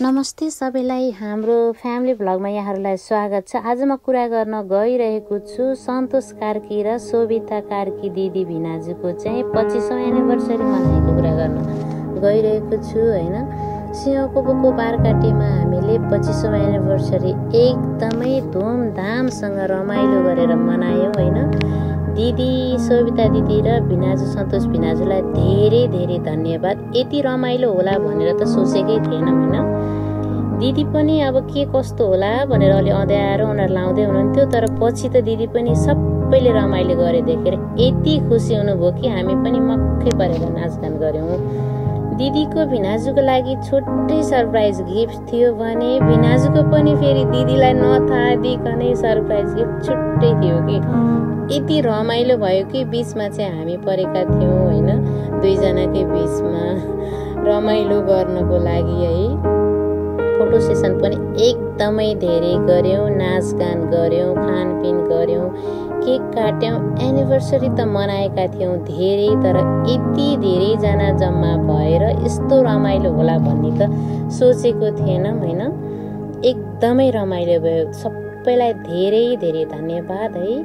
नमस्ते सबैलाई, हाम्रो फ्यामिली भ्लगमा यहाँहरूलाई स्वागत छ। आज म कुरा गर्न गइरहेको छु सन्तोष कार्की र शोभिता कार्की दिदी भिनाजुको चाहिँ 25औं एनिभर्सरी मनाएको कुरा गर्न गइरहेको छु हैन। सिंहकोपको बारकाटीमा हामीले 25औं एनिभर्सरी एकदमै धुमधामसँग रमाइलो गरेर मनायौं हैन। दिदी शोभिता दिदी र भिनाजु सन्तोष भिनाजुलाई धेरै धेरै धन्यवाद। यति रमाइलो होला भनेर त सोचेकै थिएनौं हैन। दिदी पनि अब के कस्तो होला भनेर अलि अँध्यारो उनीहरू लाउँदै हुनुहुन्थ्यो, तर पछि त दिदी पनि सबैले रमाइलो गरे देखेर यति खुसी हुनुभयो कि हामी पनि मक्कै परेर नाचगान गर्यौं। दिदीको भिनाजुको लागि छुट्टै सरप्राइज गिफ्ट थियो भने भिनाजुको पनि फेरि दिदीलाई नथाहा दिकनै सरप्राइज गिफ्ट छुट्टै थियो कि यति रमाइलो भयो कि बीचमा चाहिँ हामी परेका थियौं हैन। दुईजनाकै बीचमा रमाइलो गर्नको लागि है। फोटो सेसन पनि एकदमै धेरै गर्यौं, नाचगान गर्यौं, खानपिन गर्यौं, केक काट्यौं। एनिभर्सरी त मनाएका थियौं धेरै, तर यति धेरैजना जम्मा भएर यस्तो रमाइलो होला भन्ने त सोचेको थिएनौं हैन। एकदमै रमाइलो भयो। सबैलाई धेरै धेरै धन्यवाद है।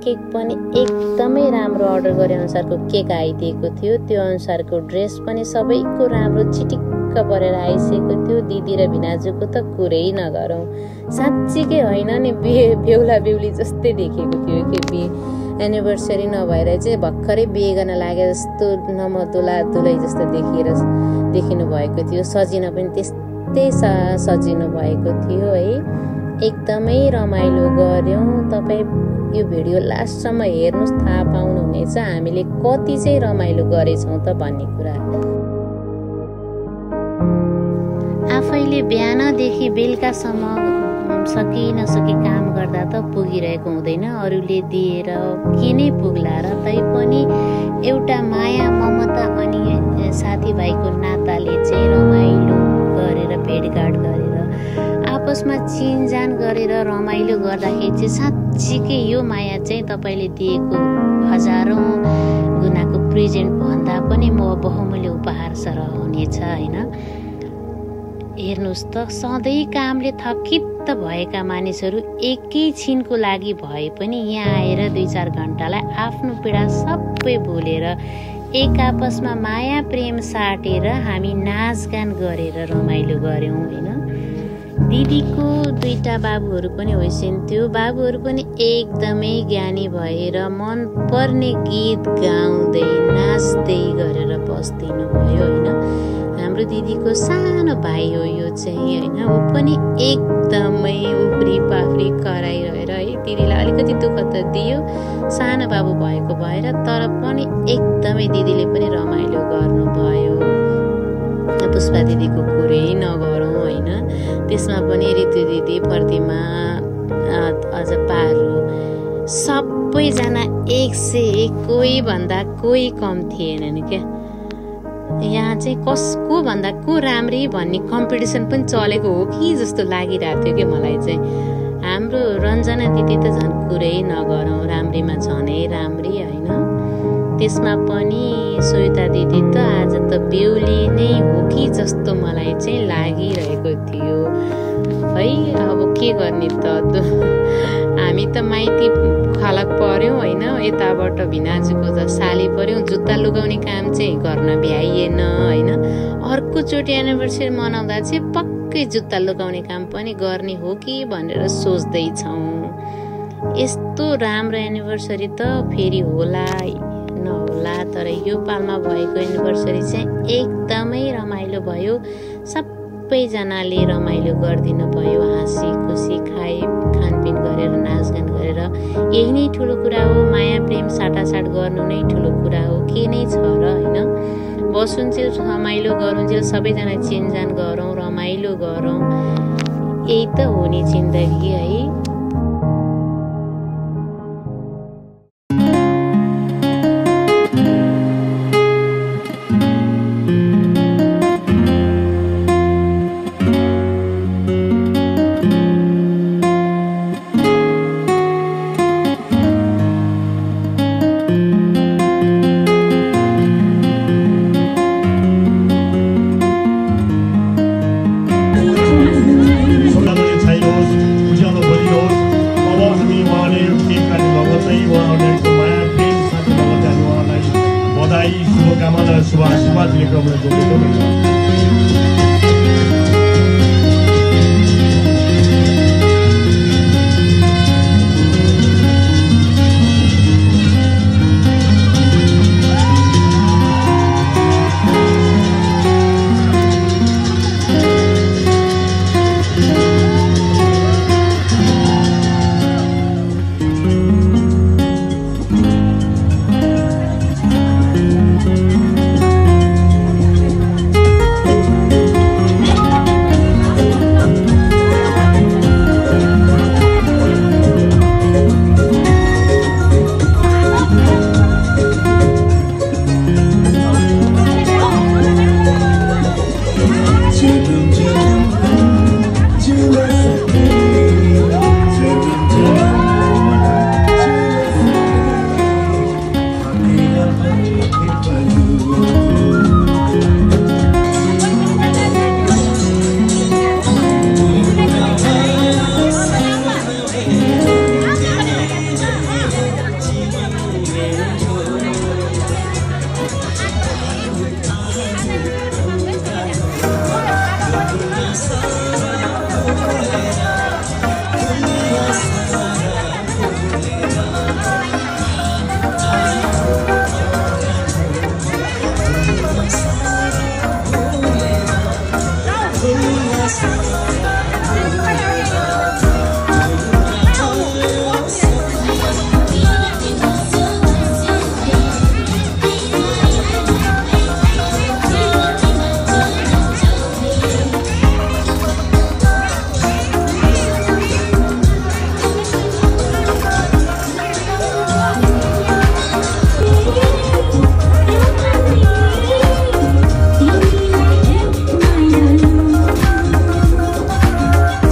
केक पनि एकदमै राम्रो अर्डर गरे अनुसारको केक आइदिएको थियो। त्यो अनुसारको ड्रेस पनि सबैको राम्रो चिटिक्क परेर आइसकेको थियो। दिदी र भिनाजुको त कुरै नगरौं, साँच्चीकै होइन नि बेहुला बेहुली जस्तै देखेको थियो कि एनिभर्सरी नभएर चाहिँ भर्खरै बिहे गर्न लागे जस्तो नमदुला दुलै जस्तो देखिनु भएको थियो। सजिन पनि त्यस्तै सजिनु भएको थियो है। एकदमै रमाइलो गर्यौं। तपाईँ यो भिडियो लास्टसम्म हेर्नुहोस्, थाहा पाउनुहुनेछ हामीले कति चाहिँ रमाइलो गरेछौं त भन्ने कुरा। आफैले बिहानदेखि बेलुकासम्म सकी नसकी काम गर्दा त पुगिरहेको हुँदैन, अरूले दिएर के नै पुग्ला र तैपनि एउटा माया ममता अनि साथीभाइको नाताले चाहिँ रमाइलो गरेर भेटघाट गरेर आपसमा चिनजान गरेर रमाइलो गर्दाखेरि चाहिँ साँच्चीकै यो माया चाहिँ तपाईँले दिएको हजारौं गुणाको प्रेजेन्ट भन्दा पनि बहुमूल्य उपहार सरह हुनेछ हैन। हेर्नुहोस् त, सधैँ कामले थकित भएका मानिसहरू एकैछिनको लागि भए पनि यहाँ आएर 2-4 घण्टालाई आफ्नो पीडा सबै भुलेर एक आपसमा माया प्रेम साटेर हामी नाचगान गरेर रमाइलो गर्यौं हैन। दिदीको 2टा बाबुहरू पनि होइसिन्थ्यो। बाबुहरू पनि एकदमै ज्ञानी भएर मन पर्ने गीत गाउँदै नाच्दै गरेर बस्दिनु भयो हैन। हाम्रो दिदीको सानो भाइ हो यो चाहिँ हैन। ऊ पनि एकदमै उफ्री पाफ्री कराइरहेर है। दिदीलाई अलिकति दुःख त दियो सानो बाबु भएको भएर, तर पनि एकदमै दिदीले पनि रमाइलो गर्नुभयो। पुष्पा दिदीको कुरै नगरौं हैन। त्यसमा पनि ऋतु दिदी, प्रतिमा, अझ पारु सबैजना 101 कोही भन्दा कोही कम थिएनन् क्या। यहाँ चाहिँ कसको भन्दा को राम्री भन्ने कम्पिटिसन पनि चलेको हो कि जस्तो लागिरहेको थियो कि मलाई चाहिँ। हाम्रो रञ्जना दिदी त झन् कुरै नगरौं, राम्रीमा झनै राम्री हैन। त्यसमा पनि शोभिता दिदी त आज त बेहुली नै हो कि जस्तो मलाई चाहिँ लागिरहेको थियो है। अब के गर्ने त, हामी त माइती खलक पर्यौं हैन। यताबाट भिनाजुको त साली पर्यौं। जुत्ता लुगाउने काम चाहिँ गर्न भ्याइएन हैन। अर्कोचोटि एनिभर्सरी मनाउँदा चाहिँ पक्कै जुत्ता लुगाउने काम पनि गर्ने हो कि भनेर सोच्दैछौँ। यस्तो राम्रो एनिभर्सरी त फेरि होला नहोला, तर यो पालमा भएको एनिभर्सरी चाहिँ एकदमै रमाइलो भयो। सबैजनाले रमाइलो गरिदिनु भयो, हाँसी खुसी खानपिन गरेर नाचगान गरेर। यही नै ठुलो कुरा हो। माया प्रेम साटासाट गर्नु नै ठुलो कुरा हो। के नै छ र हैन। बसुन्जेल रमाइलो गरुन्जेल सबैजना चिनजान गरौँ, रमाइलो गरौँ। यही त हो नि जिन्दगी है। समाजले क्रमले जोडेको भन्छ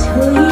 छोरी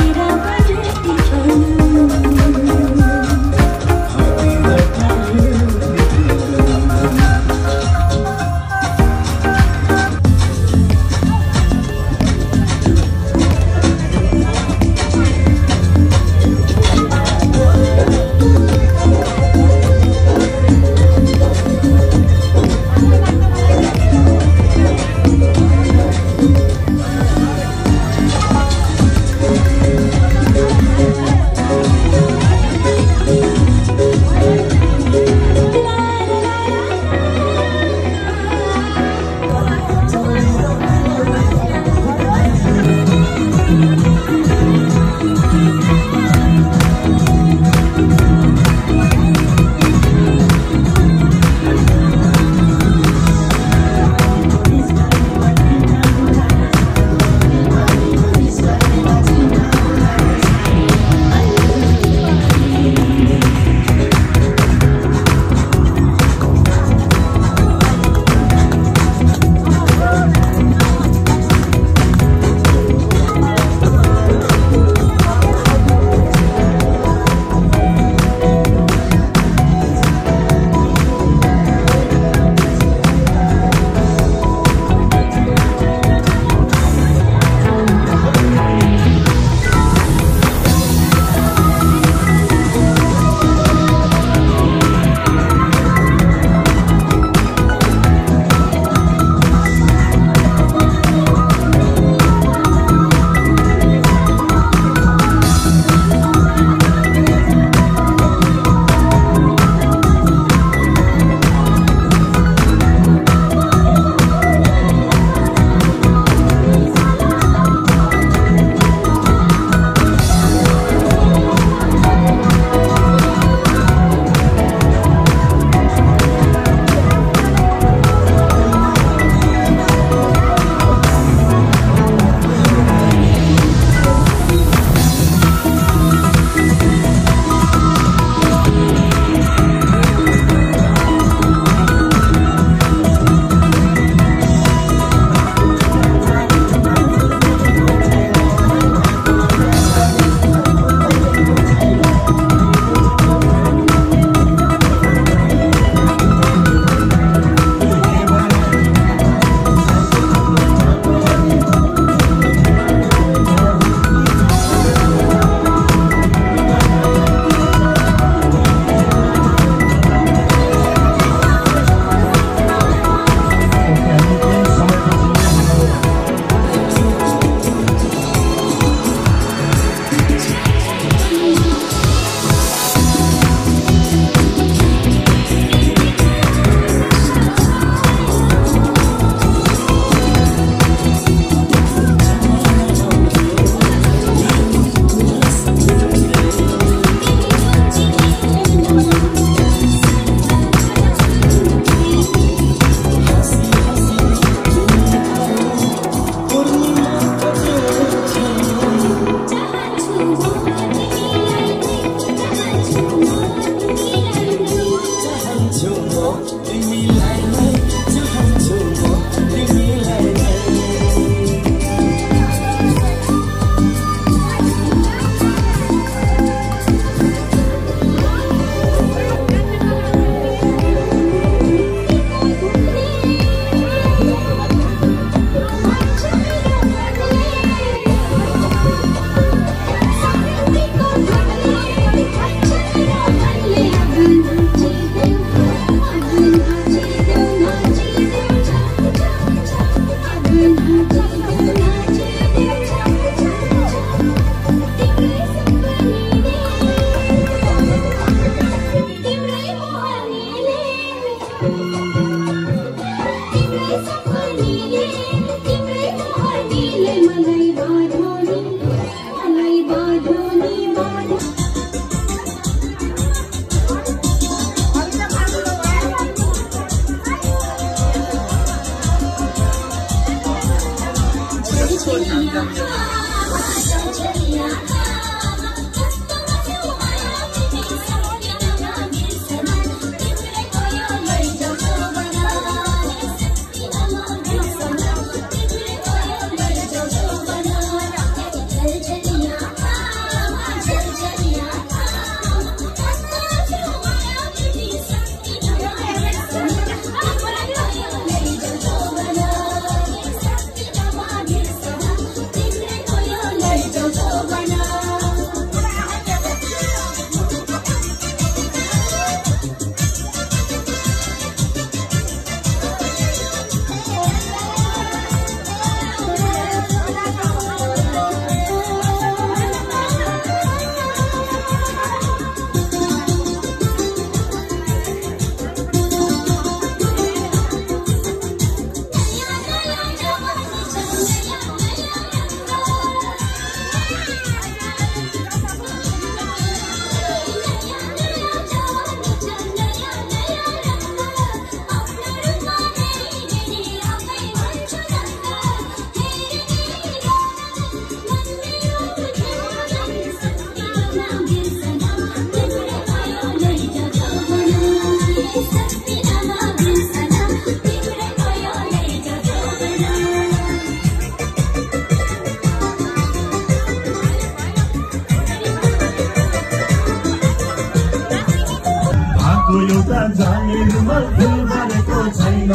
निर्मल फुल बनेको छैन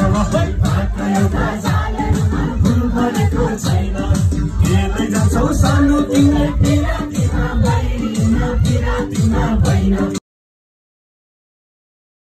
बाटो एउटा